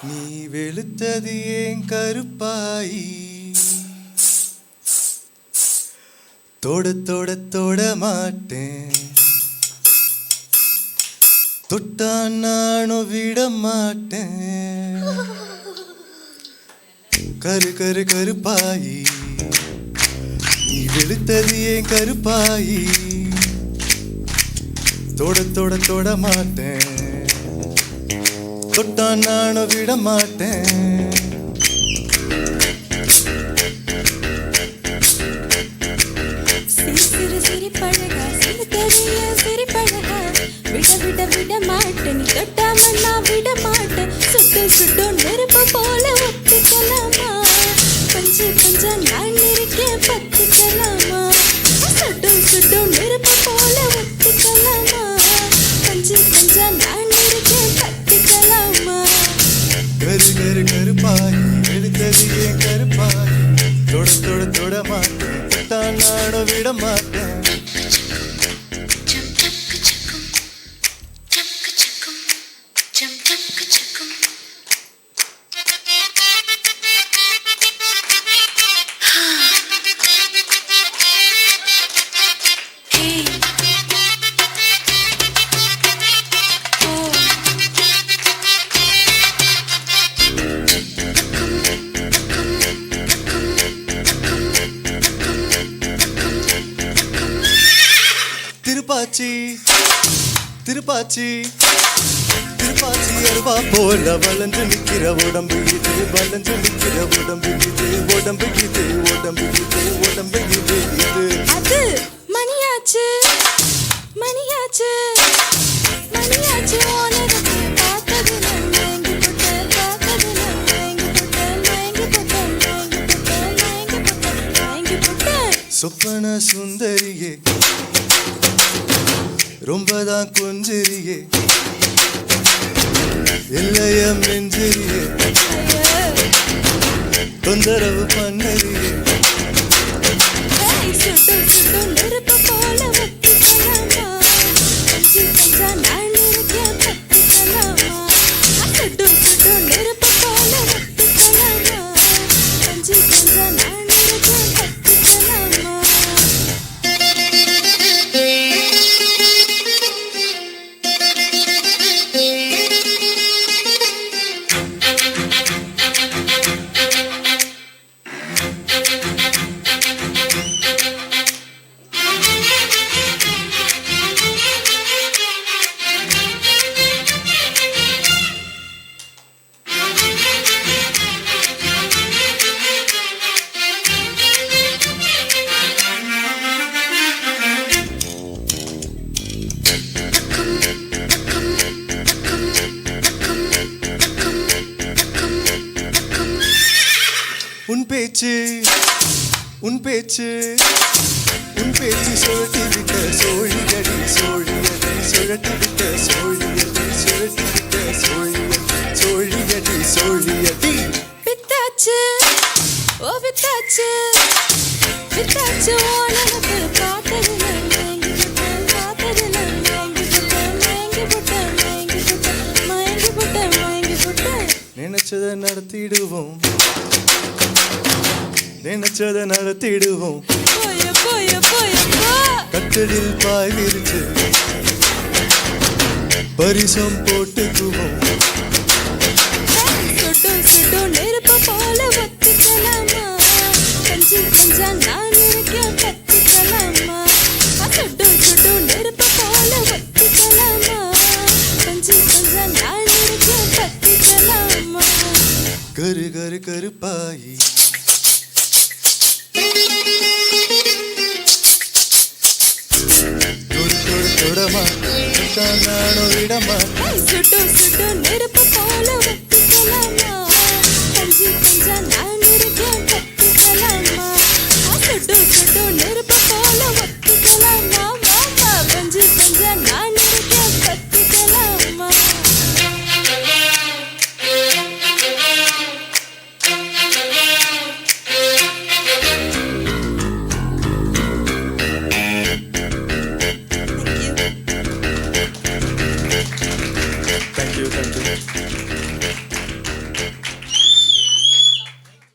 நீ வெளுத்தது ஏன் கருப்பாயி தொட தொட தொட மாட்டேன் தொட்டா நானும் விட மாட்டேன் கரு கரு கருப்பாயி நீ வெளுத்தது ஏன் கருப்பாயி தொட தொட தொட மாட்டேன் தொட்டா நானும் விட மாட்டேன் சிறு சிரி பழகா சிறு தெரிய சிரி பழகா விட விட விட மாட்டேன் நீ தொட்டாம நான் விட மாட்டேன் சுட்டு சுட்டு நெருப்பு போல ஒத்திக்கலாமா பஞ்சு பஞ்சா நான் இருக்கேன் பத்திக்கலாமா சுட்டு சுட்டு நெருப்பு போல ஒத்திக்கலாமா பஞ்சு பஞ்சா நான் இருக்கேன் பத்திக்கலாமா கரு கரு கருப்பாயி வெளுத்தது ஏன் கருப்பாயி தொட தொட தொட மாட்டேன் தொட்டா நானும் விட மாட்டேன் திருப்பாச்சி திருப்பாச்சி திருப்பாச்சி அருவா போல வளைஞ்சு நிக்கிற உடம்பு இது வளைஞ்சு நிக்கிற உடம்பு இது உடம்பு இது உடம்பு இது உடம்பு இது இது அது மணியாச்சு மணியாச்சு மணியாச்சு உனக்கு பார்த்தது நான் வாங்கி போட்டேன் பார்த்தது நான் வாங்கி போட்டேன் வாங்கி போட்டேன் வாங்கி போட்டேன் வாங்கி போட்டேன் சொப்பன சுந்தரியே ரொம்பதான் கொஞ்சரியே இல்லைய மெஞ்சரியே தொந்தரவு பண்ணரியே சுட்டு சுட்டு நெருப்பு போல ஒத்திக்கலாமா பஞ்சு பஞ்சா நான் இருக்கேன் பத்திக்கலாமா சுட்டு சுட்டு நெருப்பு போல ஒத்திக்கலாமா பஞ்சு பஞ்சா நான் இருக்கேன் பத்திக்கலாமா உன் பேச்சு உன் பேச்சு உன் பேச்சு சுழட்டி விட்ட சோழியடி சோழியடி சுழட்டி விட்ட சோழியடி சுழட்டி விட்ட சோழியடி சோழியடி சோழியடி வித்தாச்சு ஓ வித்தாச்சு வித்தாச்சு உனக்கு பார்த்தது நான் வாங்கி போட்டேன் பார்த்தது நான் வாங்கி போட்டேன் வாங்கி போட்டேன் வாங்கி போட்டேன் வாங்கி போட்டேன் வாங்கி போட்டேன் நினைச்சதை நடத்திடுவோம் நினைச்சதை நடத்திடுவோம் போய போய போய போ கட்டடில் பாய் விரிச்சு பரிசம் போட்டுக்குவோம் சுட்டு சுட்டு நெருப்பு போல ஒத்திக்கலாமா பஞ்சு பஞ்சா நான் இருக்கேன் பத்திக்கலாமா சுட்டு சுட்டு நெருப்பு போல ஒத்திக்கலாமா பஞ்சு பஞ்சா நான் இருக்கேன் பத்திக்கலாமா கரு கரு கருப்பாயி தொட தொட தொட மாட்டேன் நானும் விட மாட்டேன் சுட்டு சுட்டு நெருப்பு